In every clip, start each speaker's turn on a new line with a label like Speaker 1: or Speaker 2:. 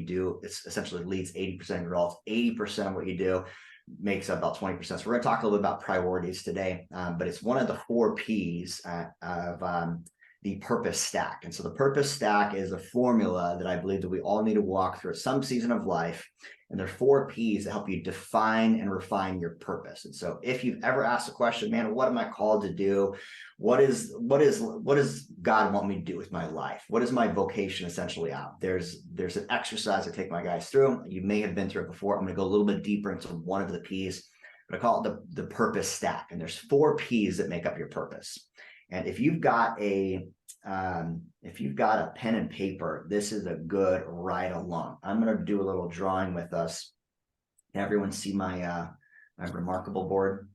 Speaker 1: you do, it's essentially leads 80% of your results. 80% of what you do makes up about 20%. So we're going to talk a little bit about priorities today, but it's one of the 4 P's of the purpose stack. And so the purpose stack is a formula that I believe that we all need to walk through at some season of life. And there are 4 P's that help you define and refine your purpose. And so if you've ever asked the question, man, what am I called to do? What does God want me to do with my life? What is my vocation essentially out? There's an exercise I take my guys through. You may have been through it before. I'm going to go a little bit deeper into one of the P's, but I call it the purpose stack. And there's 4 P's that make up your purpose. And if you've got a pen and paper, this is a good ride along. I'm going to do a little drawing with us. Can everyone see my remarkable board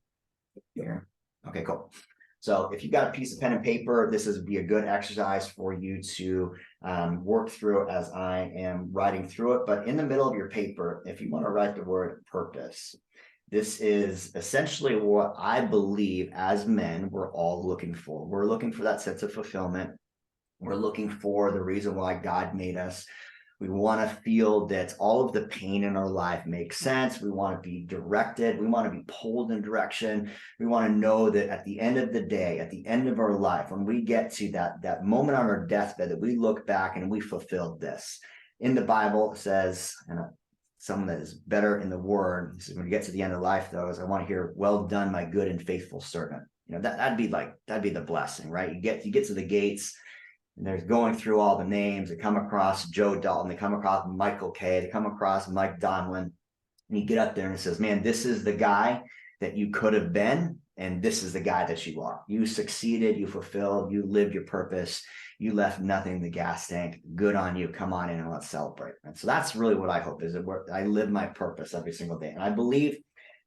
Speaker 1: here? Okay, cool. So if you've got a piece of pen and paper, this would be a good exercise for you to work through as I am writing through it. But in the middle of your paper, if you want to write the word purpose, this is essentially what I believe as men we're all looking for. We're looking for that sense of fulfillment. We're looking for the reason why God made us. We want to feel that all of the pain in our life makes sense. We want to be directed. We want to be pulled in direction. We want to know that at the end of the day, at the end of our life, when we get to that moment on our deathbed, that we look back and we fulfilled this. In the Bible, it says, and someone that is better in the word, he says, when you get to the end of life, though, is I want to hear, well done, my good and faithful servant. You know, that'd be the blessing, right? You get to the gates, and there's going through all the names. They come across Joe Dalton, they come across Michael Kay, they come across Mike Donlin, and you get up there and it says, man, this is the guy that you could have been, and this is the guy that you are. You succeeded, you fulfilled, you lived your purpose, you left nothing in the gas tank. Good on you. Come on in and let's celebrate. And so that's really what I hope is that I live my purpose every single day. And I believe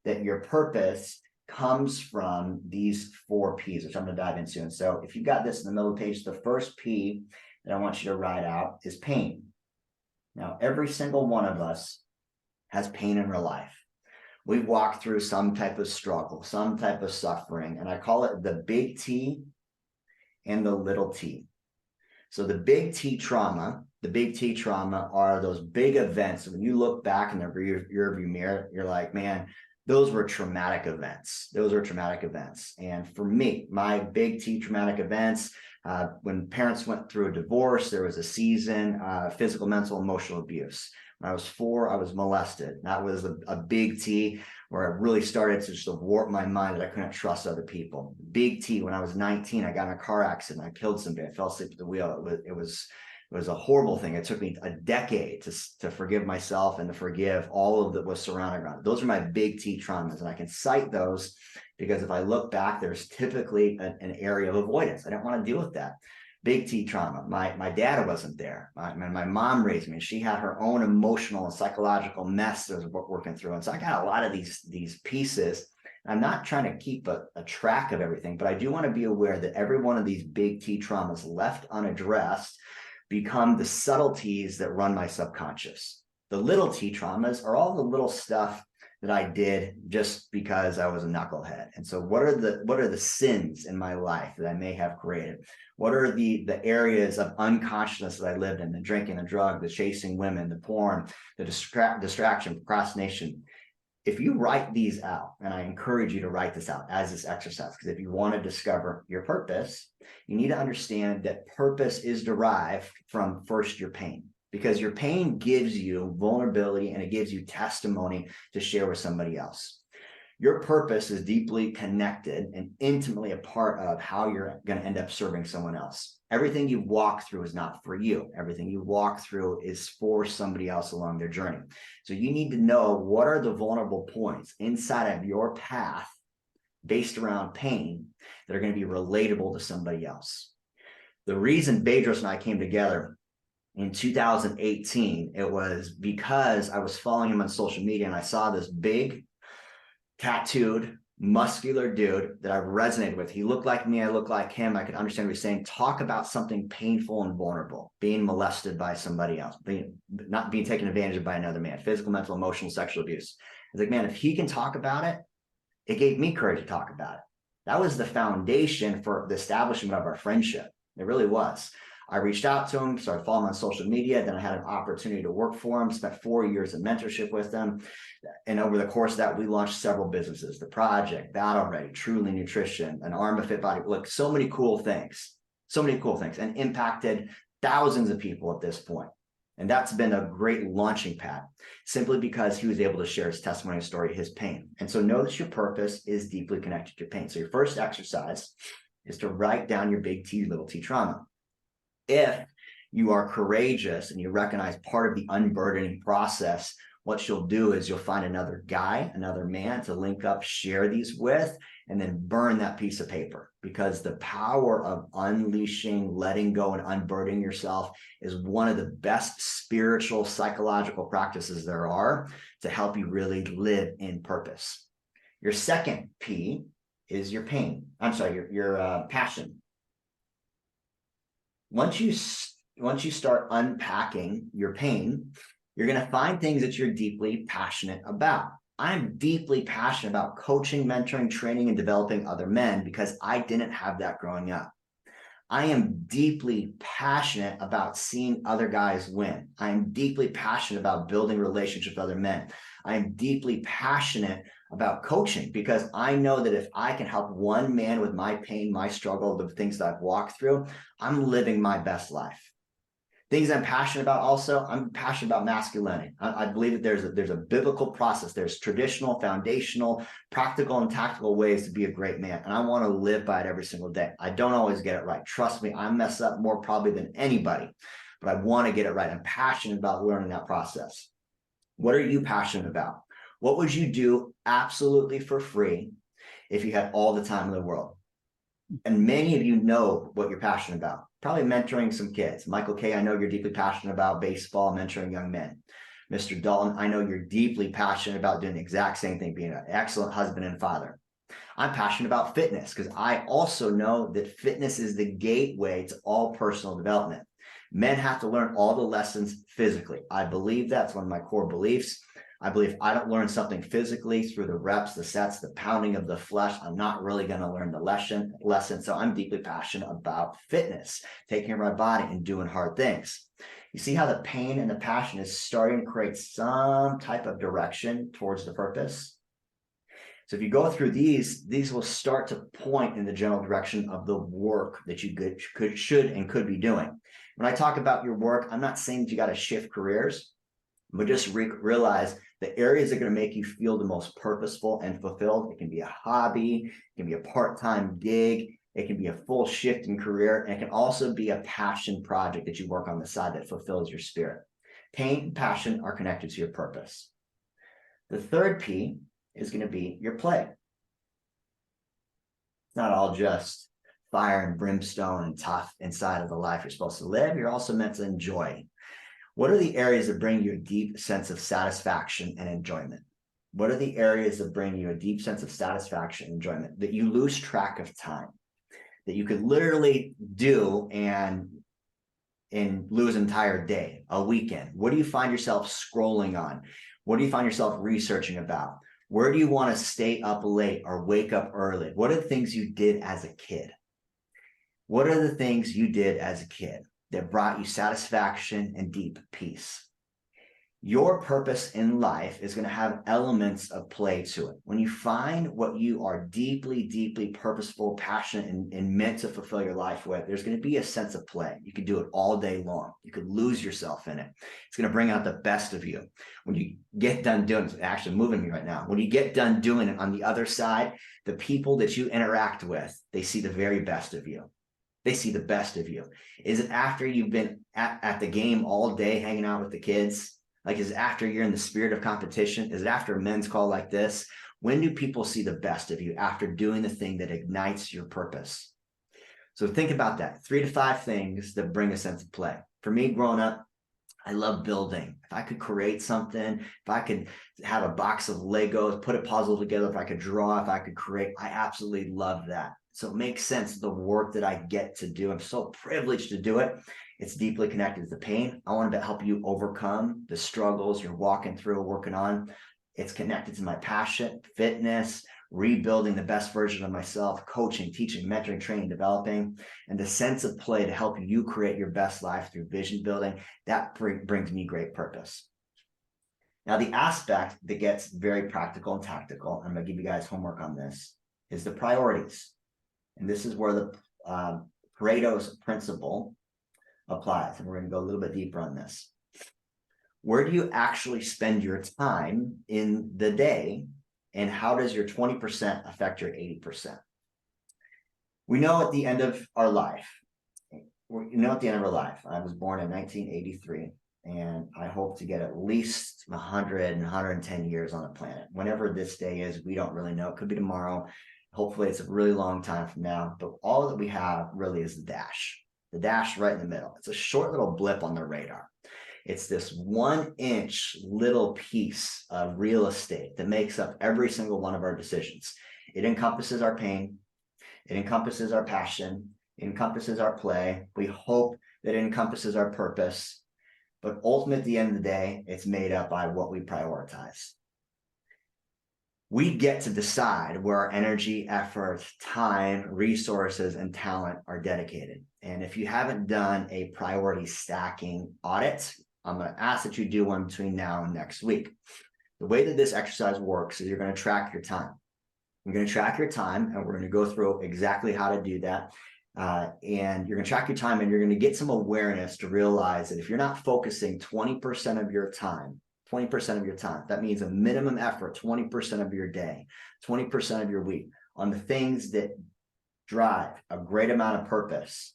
Speaker 1: that your purpose comes from these 4 P's, which I'm going to dive into. And so if you've got this in the middle of the page, the first P that I want you to write out is pain. Now, every single one of us has pain in our life. We've walked through some type of struggle, some type of suffering, and I call it the big T and the little t. So the big T trauma are those big events. When you look back in the rearview mirror, you're like, man, those were traumatic events. And for me, my big T traumatic events, when parents went through a divorce, there was a season, physical, mental, emotional abuse. When I was 4, I was molested. That was a big T where I really started to just warp my mind that I couldn't trust other people. Big T, when I was 19, I got in a car accident. I killed somebody. I fell asleep at the wheel. It was a horrible thing. It took me a decade to forgive myself and to forgive all of that was surrounding around it. Those are my big T traumas, and I can cite those because if I look back, there's typically an area of avoidance. I don't want to deal with that. Big T trauma. My dad wasn't there. My mom raised me, and she had her own emotional and psychological mess that was working through. And so I got a lot of these pieces. I'm not trying to keep a track of everything, but I do want to be aware that every one of these big T traumas left unaddressed become the subtleties that run my subconscious. The little T traumas are all the little stuff that I did just because I was a knucklehead. And so what are the sins in my life that I may have created? What are the areas of unconsciousness that I lived in? The drinking, the drug, the chasing women, the porn, the distraction, procrastination. If you write these out, and I encourage you to write this out as this exercise, because if you want to discover your purpose, you need to understand that purpose is derived from first your pain, because your pain gives you vulnerability and it gives you testimony to share with somebody else. Your purpose is deeply connected and intimately a part of how you're going to end up serving someone else. Everything you walk through is not for you. Everything you walk through is for somebody else along their journey. So you need to know what are the vulnerable points inside of your path based around pain that are going to be relatable to somebody else. The reason Bedros and I came together in 2018, it was because I was following him on social media and I saw this big, tattooed, muscular dude that I resonated with. He looked like me. I looked like him. I could understand what he's saying. Talk about something painful and vulnerable, being molested by somebody else, not being taken advantage of by another man, physical, mental, emotional, sexual abuse. It's like, man, if he can talk about it, it gave me courage to talk about it. That was the foundation for the establishment of our friendship. It really was. I reached out to him, started following him on social media. Then I had an opportunity to work for him, spent 4 years in mentorship with him. And over the course of that, we launched several businesses, The Project, Battle Ready, Truly Nutrition, an Arm of Fit Body, like so many cool things, and impacted thousands of people at this point. And that's been a great launching pad, simply because he was able to share his testimony and story, his pain. And so notice your purpose is deeply connected to your pain. So your first exercise is to write down your big T, little t trauma. If you are courageous and you recognize part of the unburdening process, what you'll do is you'll find another guy, another man to link up, share these with, and then burn that piece of paper, because the power of unleashing, letting go, and unburdening yourself is one of the best spiritual, psychological practices there are to help you really live in purpose. Your second P is your pain. I'm sorry, your passion. Once you start unpacking your pain, you're going to find things that you're deeply passionate about. I'm deeply passionate about coaching, mentoring, training, and developing other men because I didn't have that growing up. I am deeply passionate about seeing other guys win. I am deeply passionate about building relationships with other men. I am deeply passionate about coaching because I know that if I can help one man with my pain, my struggle, the things that I've walked through, I'm living my best life. Things I'm passionate about also, I'm passionate about masculinity. I believe that there's a biblical process. There's traditional, foundational, practical, and tactical ways to be a great man. And I want to live by it every single day. I don't always get it right. Trust me, I mess up more probably than anybody, but I want to get it right. I'm passionate about learning that process. What are you passionate about? What would you do absolutely for free if you had all the time in the world? And many of you know what you're passionate about. Probably mentoring some kids. Michael K., I know you're deeply passionate about baseball, mentoring young men. Mr. Dalton, I know you're deeply passionate about doing the exact same thing, being an excellent husband and father. I'm passionate about fitness because I also know that fitness is the gateway to all personal development. Men have to learn all the lessons physically. I believe that's one of my core beliefs. I believe I don't learn something physically through the reps, the sets, the pounding of the flesh. I'm not really going to learn the lesson. So I'm deeply passionate about fitness, taking care of my body and doing hard things. You see how the pain and the passion is starting to create some type of direction towards the purpose? So if you go through these will start to point in the general direction of the work that you should and could be doing. When I talk about your work, I'm not saying that you got to shift careers, but just realize the areas that are going to make you feel the most purposeful and fulfilled. It can be a hobby, it can be a part-time gig, it can be a full shift in career, and it can also be a passion project that you work on the side that fulfills your spirit. Pain and passion are connected to your purpose. The third P is going to be your play. It's not all just fire and brimstone and tough inside of the life you're supposed to live. You're also meant to enjoy. What are the areas that bring you a deep sense of satisfaction and enjoyment? What are the areas that bring you a deep sense of satisfaction and enjoyment that you lose track of time, that you could literally do and lose an entire day, a weekend? What do you find yourself scrolling on? What do you find yourself researching about? Where do you want to stay up late or wake up early? What are the things you did as a kid? What are the things you did as a kid that brought you satisfaction and deep peace? Your purpose in life is going to have elements of play to it. When you find what you are deeply, deeply purposeful, passionate, and meant to fulfill your life with, there's going to be a sense of play. You can do it all day long. You could lose yourself in it. It's going to bring out the best of you. When you get done doing it, it's actually moving me right now. When you get done doing it, on the other side, the people that you interact with, they see the very best of you. They see the best of you. Is it after you've been at the game all day hanging out with the kids? Like, is it after you're in the spirit of competition? Is it after a men's call like this? When do people see the best of you? After doing the thing that ignites your purpose. So think about that. 3 to 5 things that bring a sense of play. For me, growing up, I love building. If I could create something, if I could have a box of Legos, put a puzzle together, if I could draw, if I could create, I absolutely love that. So it makes sense, the work that I get to do. I'm so privileged to do it. It's deeply connected to the pain. I want to help you overcome the struggles you're walking through, working on. It's connected to my passion, fitness, rebuilding the best version of myself, coaching, teaching, mentoring, training, developing, and the sense of play to help you create your best life through vision building, that brings me great purpose. Now, the aspect that gets very practical and tactical, I'm going to give you guys homework on this, is the priorities. And this is where the Pareto's principle applies. And we're going to go a little bit deeper on this. Where do you actually spend your time in the day? And how does your 20% affect your 80%? We know at the end of our life, I was born in 1983. And I hope to get at least 100 and 110 years on the planet. Whenever this day is, we don't really know. It could be tomorrow. Hopefully, it's a really long time from now. But all that we have really is the dash right in the middle. It's a short little blip on the radar. It's this 1-inch little piece of real estate that makes up every single one of our decisions. It encompasses our pain. It encompasses our passion. It encompasses our play. We hope that it encompasses our purpose. But ultimately, at the end of the day, it's made up by what we prioritize. We get to decide where our energy, effort, time, resources, and talent are dedicated. And if you haven't done a priority stacking audit, I'm going to ask that you do one between now and next week. The way that this exercise works is you're going to track your time. You're going to track your time, and we're going to go through exactly how to do that. And you're going to track your time, and you're going to get some awareness to realize that if you're not focusing 20% of your time, that means a minimum effort, 20% of your day, 20% of your week on the things that drive a great amount of purpose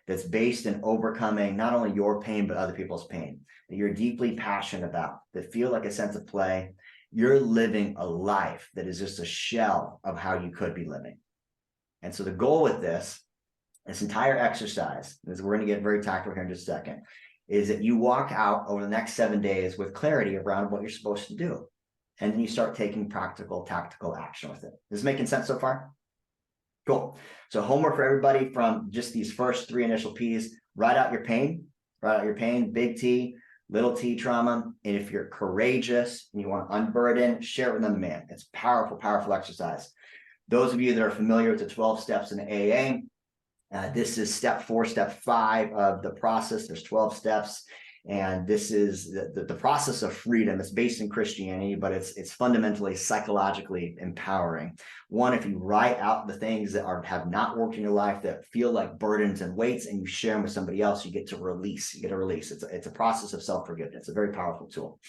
Speaker 1: that's based in overcoming not only your pain, but other people's pain, that you're deeply passionate about, that feel like a sense of play. You're living a life that is just a shell of how you could be living. And so the goal with this entire exercise, as we're going to get very tactical here in just a second, is that you walk out over the next 7 days with clarity around what you're supposed to do. And then you start taking practical, tactical action with it. Is this making sense so far? Cool. So homework for everybody from just these first 3 initial P's: write out your pain, big T, little T trauma. And if you're courageous and you want to unburden, share it with another man. It's powerful, powerful exercise. Those of you that are familiar with the 12 steps in AA, this is step 4, step 5 of the process. There's 12 steps, and this is the process of freedom. It's based in Christianity, but it's fundamentally psychologically empowering. One, if you write out the things that have not worked in your life, that feel like burdens and weights, and you share them with somebody else, you get to release. It's a process of self-forgiveness. It's a very powerful tool.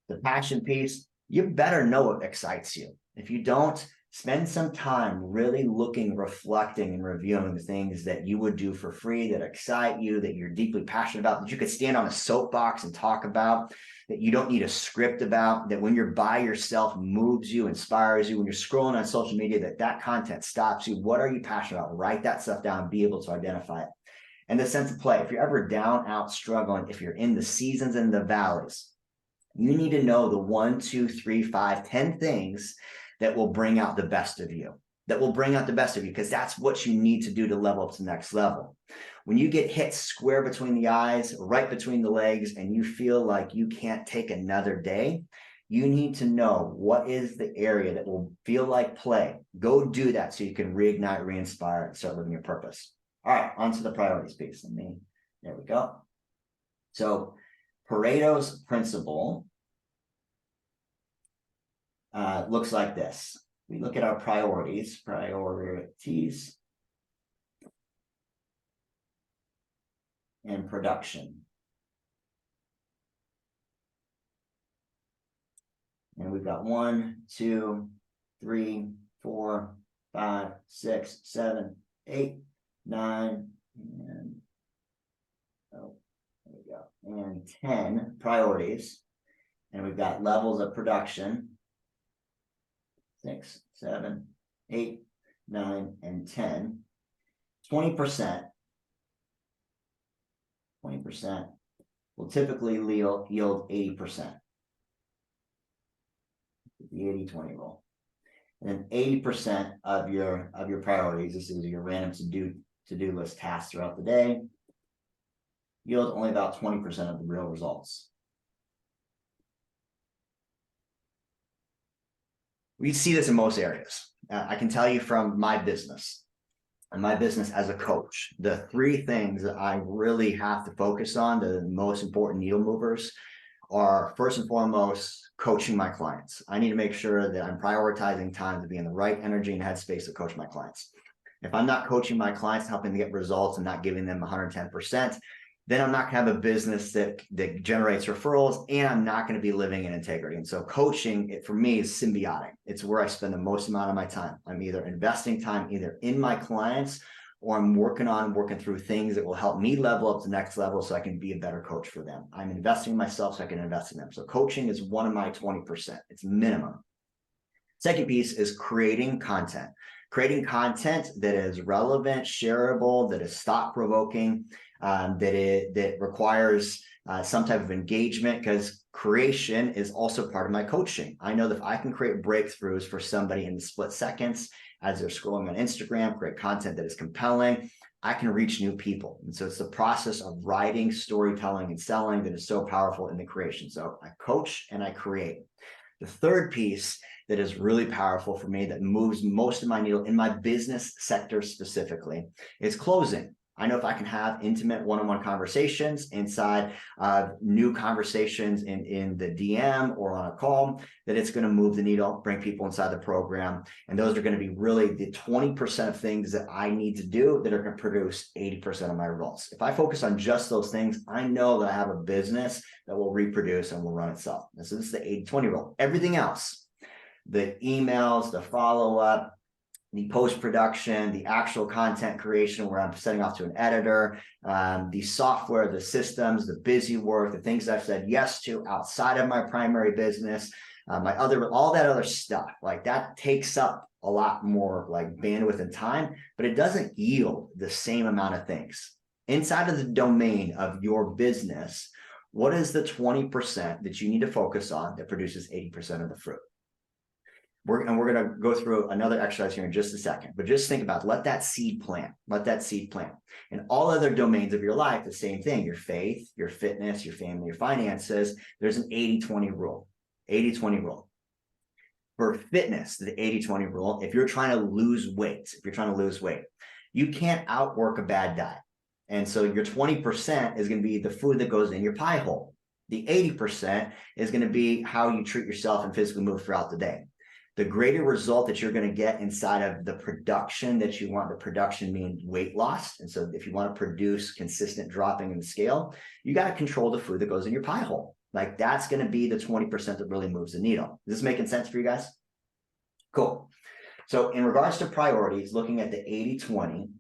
Speaker 1: The passion piece, you better know what excites you. If you don't, spend some time really looking, reflecting, and reviewing the things that you would do for free, that excite you, that you're deeply passionate about, that you could stand on a soapbox and talk about, that you don't need a script about, that when you're by yourself moves you, inspires you, when you're scrolling on social media, that content stops you. What are you passionate about? Write that stuff down, be able to identify it. And the sense of play. If you're ever down, out, struggling, if you're in the seasons and the valleys, you need to know the 1, 2, 3, 5, 10 things that will bring out the best of you, because that's what you need to do to level up to the next level. When you get hit square between the eyes, right between the legs, and you feel like you can't take another day, you need to know what is the area that will feel like play. Go do that so you can reignite, re-inspire, and start living your purpose. All right, on to the priorities piece. There we go. So Pareto's principle looks like this. We look at our priorities, and production. And we've got 1, 2, 3, 4, 5, 6, 7, 8, 9, and there we go. And 10 priorities. And we've got levels of production. 6, 7, 8, 9, and 10. 20% will typically yield 80%. The 80-20 rule. And then 80% of your priorities, this is your random to-do list tasks throughout the day, yield only about 20% of the real results. We see this in most areas. I can tell you from my business and my business as a coach, the three things that I really have to focus on, the most important needle movers, are first and foremost coaching my clients. I need to make sure that I'm prioritizing time to be in the right energy and headspace to coach my clients. If I'm not coaching my clients, helping them get results and not giving them 110%, then I'm not going to have a business that generates referrals, and I'm not going to be living in integrity. And so coaching, it for me, is symbiotic. It's where I spend the most amount of my time. I'm either investing time either in my clients, or I'm working through things that will help me level up to the next level so I can be a better coach for them. I'm investing in myself so I can invest in them. So coaching is one of my 20%. It's minimum. Second piece is creating content. Creating content that is relevant, shareable, that is thought-provoking, that requires some type of engagement, because creation is also part of my coaching. I know that if I can create breakthroughs for somebody in the split seconds as they're scrolling on Instagram, create content that is compelling, I can reach new people. And so it's the process of writing, storytelling, and selling that is so powerful in the creation. So I coach and I create. The third piece that is really powerful for me, that moves most of my needle in my business sector specifically, is closing. I know if I can have intimate one-on-one conversations inside new conversations in the DM or on a call, that it's going to move the needle, bring people inside the program. And those are going to be really the 20% of things that I need to do that are going to produce 80% of my results. If I focus on just those things, I know that I have a business that will reproduce and will run itself. And so this is the 80-20 rule. Everything else, the emails, the follow-up, the post-production, the actual content creation where I'm setting off to an editor, the software, the systems, the busy work, the things I've said yes to outside of my primary business, all that other stuff, like that takes up a lot more like bandwidth and time, but it doesn't yield the same amount of things. Inside of the domain of your business, what is the 20% that you need to focus on that produces 80% of the fruit? We're going to go through another exercise here in just a second, but just think about, let that seed plant. In all other domains of your life, the same thing, your faith, your fitness, your family, your finances, there's an 80-20 rule. 80-20 rule. For fitness, the 80-20 rule, if you're trying to lose weight, you can't outwork a bad diet. And so your 20% is going to be the food that goes in your pie hole. The 80% is going to be how you treat yourself and physically move throughout the day. The greater result that you're going to get inside of the production that you want, the production means weight loss. And so if you want to produce consistent dropping in the scale, you got to control the food that goes in your pie hole. Like that's going to be the 20% that really moves the needle. Is this making sense for you guys? Cool. So in regards to priorities, looking at the 80-20,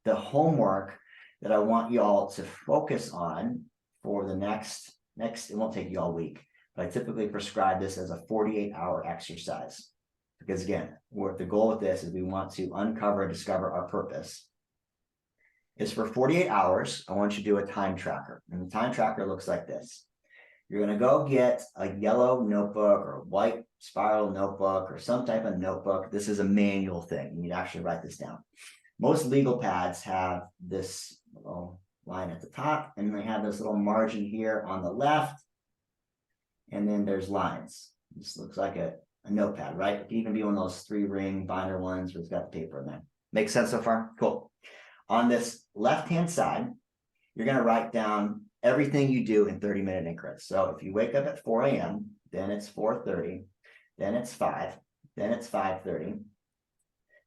Speaker 1: the homework that I want y'all to focus on for the next, it won't take you all week, but I typically prescribe this as a 48-hour exercise. Because again, the goal with this is we want to uncover and discover our purpose. It's for 48 hours. I want you to do a time tracker. And the time tracker looks like this. You're going to go get a yellow notebook or a white spiral notebook or some type of notebook. This is a manual thing. You need to actually write this down. Most legal pads have this little line at the top, and they have this little margin here on the left. And then there's lines. This looks like a notepad, right? It can even be one of those 3-ring binder ones where it's got the paper in there. Make sense so far? Cool. On this left-hand side, you're going to write down everything you do in 30-minute increments. So if you wake up at 4 a.m., then it's 4:30, then it's 5, then it's 5:30,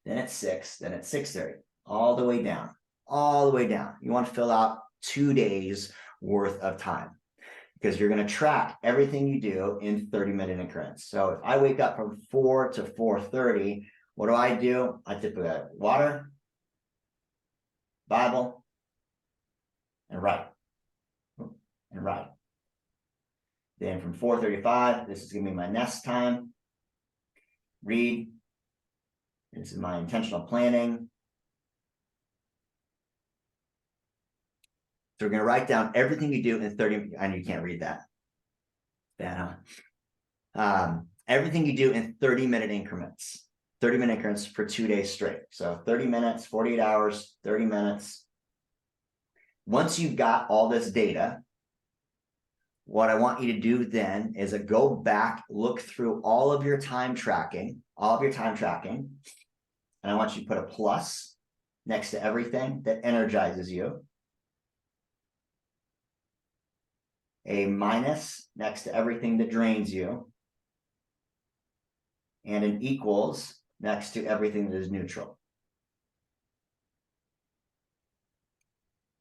Speaker 1: then it's 6, then it's 6:30, all the way down, You want to fill out 2 days worth of time, because you're going to track everything you do in 30-minute increments. So if I wake up from 4 to 4:30, what do? I typically have water, Bible, and write. Then from 4:35, this is going to be my nest time. Read. This is my intentional planning. So we're going to write down everything you do in 30, I know you can't read that. Bad, huh? Everything you do in 30-minute increments. 30-minute increments for 2 days straight. So 30 minutes, 48 hours, 30 minutes. Once you've got all this data, What I want you to do then is go back, look through all of your time tracking, and I want you to put a plus next to everything that energizes you, a minus next to everything that drains you, and an equals next to everything that is neutral.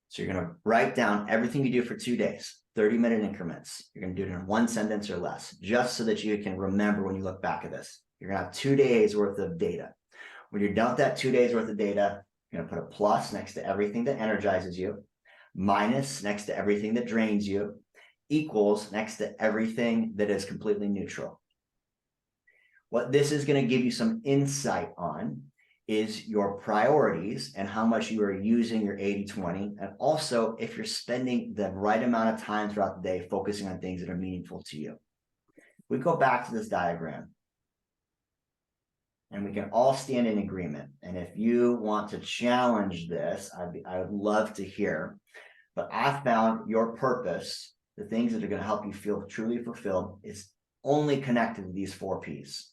Speaker 1: So you're going to write down everything you do for 2 days, 30-minute increments. You're going to do it in one sentence or less, just so that you can remember when you look back at this. You're going to have 2 days worth of data. When you're done with that 2 days worth of data, you're going to put a plus next to everything that energizes you, minus next to everything that drains you, equals next to everything that is completely neutral. What this is going to give you some insight on is your priorities and how much you are using your 80-20, and also if you're spending the right amount of time throughout the day focusing on things that are meaningful to you. We go back to this diagram, and we can all stand in agreement. And if you want to challenge this, I would love to hear. But I found your purpose, the things that are going to help you feel truly fulfilled, is only connected to these 4 P's.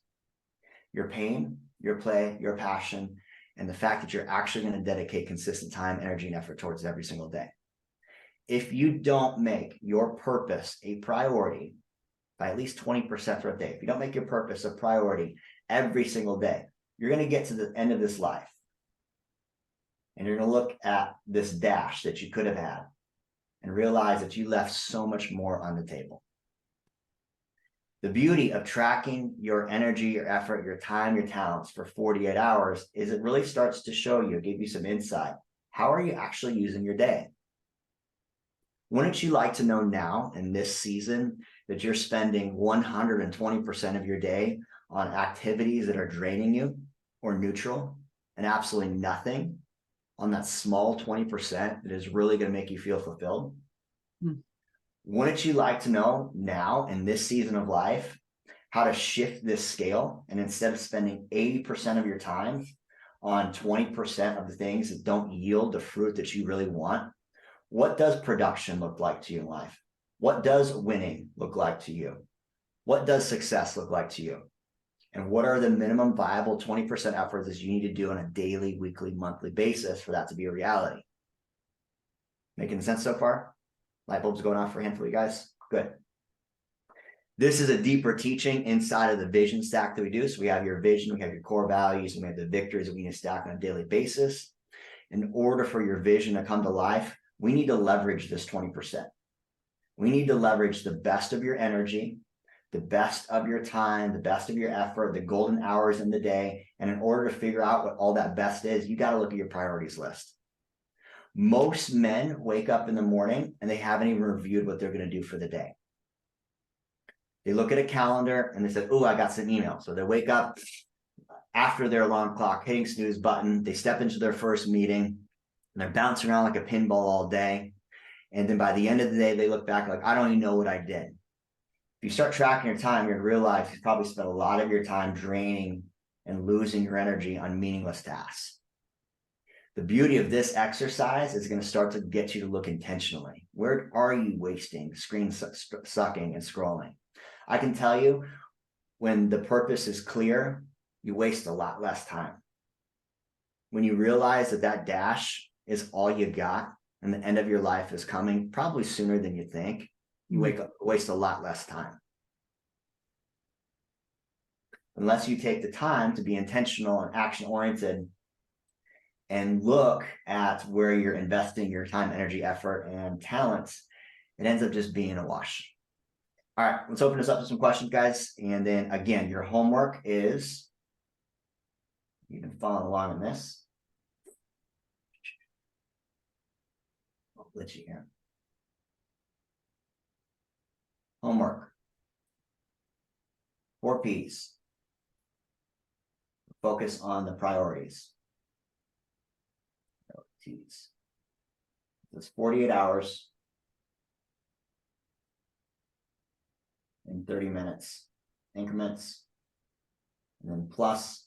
Speaker 1: Your pain, your play, your passion, and the fact that you're actually going to dedicate consistent time, energy, and effort towards it every single day. If you don't make your purpose a priority by at least 20% throughout the day, if you don't make your purpose a priority every single day, you're going to get to the end of this life. And you're going to look at this dash that you could have had and realize that you left so much more on the table. The beauty of tracking your energy, your effort, your time, your talents for 48 hours is it really starts to show you, give you some insight. How are you actually using your day? Wouldn't you like to know now in this season that you're spending 120% of your day on activities that are draining you or neutral, and absolutely nothing on that small 20% that is really going to make you feel fulfilled? Wouldn't you like to know now in this season of life how to shift this scale, and instead of spending 80% of your time on 20% of the things that don't yield the fruit that you really want? What does production look like to you in life? What does winning look like to you? What does success look like to you? And what are the minimum viable 20% efforts that you need to do on a daily, weekly, monthly basis for that to be a reality? Making sense so far? Light bulbs going off for a handful of you guys? Good. This is a deeper teaching inside of the vision stack that we do. So we have your vision, we have your core values, and we have the victories that we need to stack on a daily basis. In order for your vision to come to life, we need to leverage this 20%. We need to leverage the best of your energy, the best of your time, the best of your effort, the golden hours in the day. And in order to figure out what all that best is, you got to look at your priorities list. Most men wake up in the morning and they haven't even reviewed what they're going to do for the day. They look at a calendar and they say, oh, I got some email. So they wake up after their alarm clock, hitting snooze button. They step into their first meeting and they're bouncing around like a pinball all day. And then by the end of the day, they look back like, I don't even know what I did. If you start tracking your time, you're going to realize you probably spent a lot of your time draining and losing your energy on meaningless tasks. The beauty of this exercise is going to start to get you to look intentionally. Where are you wasting screen sucking and scrolling? I can tell you, when the purpose is clear, you waste a lot less time. When you realize that that dash is all you got and the end of your life is coming probably sooner than you think, you waste a lot less time. Unless you take the time to be intentional and action-oriented and look at where you're investing your time, energy, effort, and talents, it ends up just being a wash. All right, let's open this up to some questions, guys. And then again, your homework is, you can follow along in this. I'll let you here. Homework. 4 P's. Focus on the priorities. It's 48 hours in 30 minutes increments, and then plus,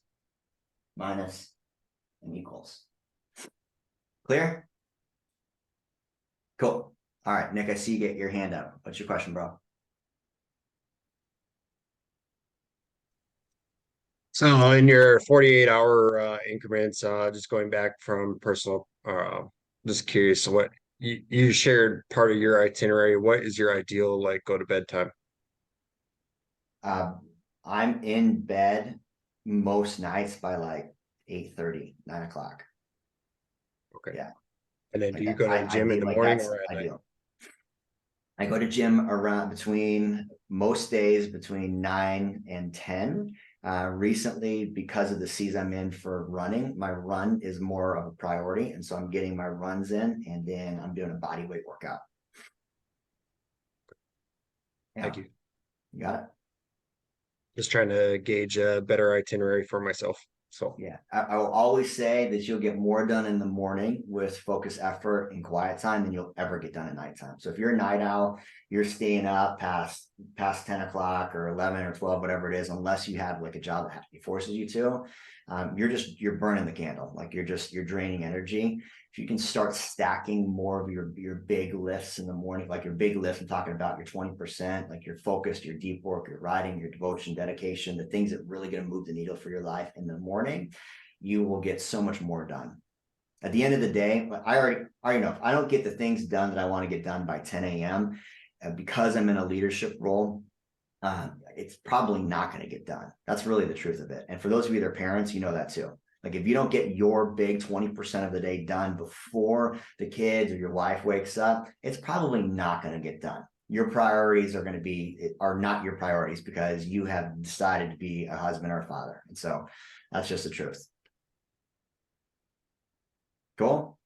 Speaker 1: minus, and equals. Clear? Cool. All right, Nick, I see you get your hand up. What's your question, bro?
Speaker 2: So in your 48-hour increments, just going back from personal, just curious, what you shared part of your itinerary. What is your ideal like go to bed time?
Speaker 1: I'm in bed most nights by like 8:30, 9 o'clock.
Speaker 2: Okay.
Speaker 1: Yeah.
Speaker 2: And then do
Speaker 1: Like
Speaker 2: you go to the
Speaker 1: I
Speaker 2: gym in
Speaker 1: do
Speaker 2: the
Speaker 1: like
Speaker 2: morning
Speaker 1: that's
Speaker 2: or at night?
Speaker 1: ideal. I go to gym around between most days between 9 and 10. Recently, because of the season I'm in for running, my run is more of a priority. And so I'm getting my runs in and then I'm doing a body weight workout. Yeah,
Speaker 2: Thank you.
Speaker 1: you got it.
Speaker 2: Just trying to gauge a better itinerary for myself. So
Speaker 1: Yeah, I will always say that you'll get more done in the morning with focus, effort, and quiet time than you'll ever get done at nighttime. So if you're a night owl, you're staying up past 10 o'clock or 11 or 12, whatever it is, unless you have like a job that forces you to. You're burning the candle, like you're draining energy. If you can start stacking more of your big lifts in the morning, like your big lifts, I'm talking about your 20%, like your focused, your deep work, your writing, your devotion, dedication, the things that really going to move the needle for your life in the morning, you will get so much more done. At the end of the day, I already know if I don't get the things done that I want to get done by 10 a.m. Because I'm in a leadership role, it's probably not going to get done. That's really the truth of it. And for those of you that are parents, you know that too. Like if you don't get your big 20% of the day done before the kids or your wife wakes up, it's probably not going to get done. Your priorities are not your priorities because you have decided to be a husband or a father. And so that's just the truth. Cool.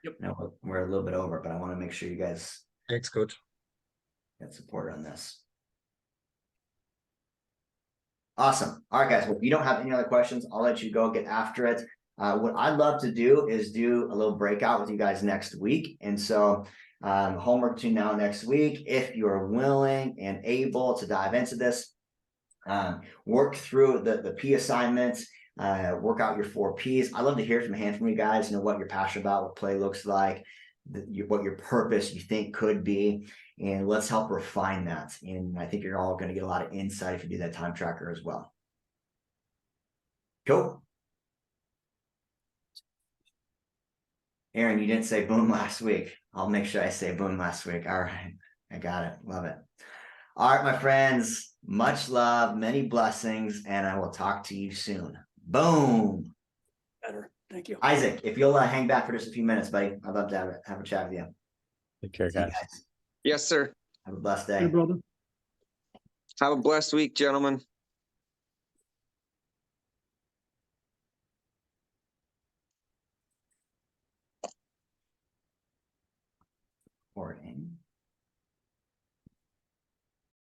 Speaker 2: Yep.
Speaker 1: Now we're a little bit over, but I want to make sure you guys
Speaker 2: thanks, coach.
Speaker 1: get support on this. Awesome. All right, guys. Well, if you don't have any other questions, I'll let you go get after it. What I'd love to do is do a little breakout with you guys next week. And so homework between now and next week, if you're willing and able to dive into this, work through the P assignments, work out your 4 Ps. I love to hear from a hand from you guys, what you're passionate about, what play looks like, what your purpose you think could be, and let's help refine that. And I think you're all going to get a lot of insight if you do that time tracker as well. Cool. Aaron, you didn't say boom last week. I'll make sure I say boom last week. All right. I got it. Love it. All right, my friends, much love, many blessings, and I will talk to you soon. Boom.
Speaker 3: Better. Thank you.
Speaker 1: Isaac, if you'll hang back for just a few minutes, buddy, I'd love to have a chat with you.
Speaker 4: Take care,
Speaker 1: See you
Speaker 4: guys.
Speaker 1: guys.
Speaker 5: Yes, sir.
Speaker 1: Have a blessed
Speaker 3: Hey,
Speaker 1: day.
Speaker 3: brother.
Speaker 5: Have a blessed week, gentlemen.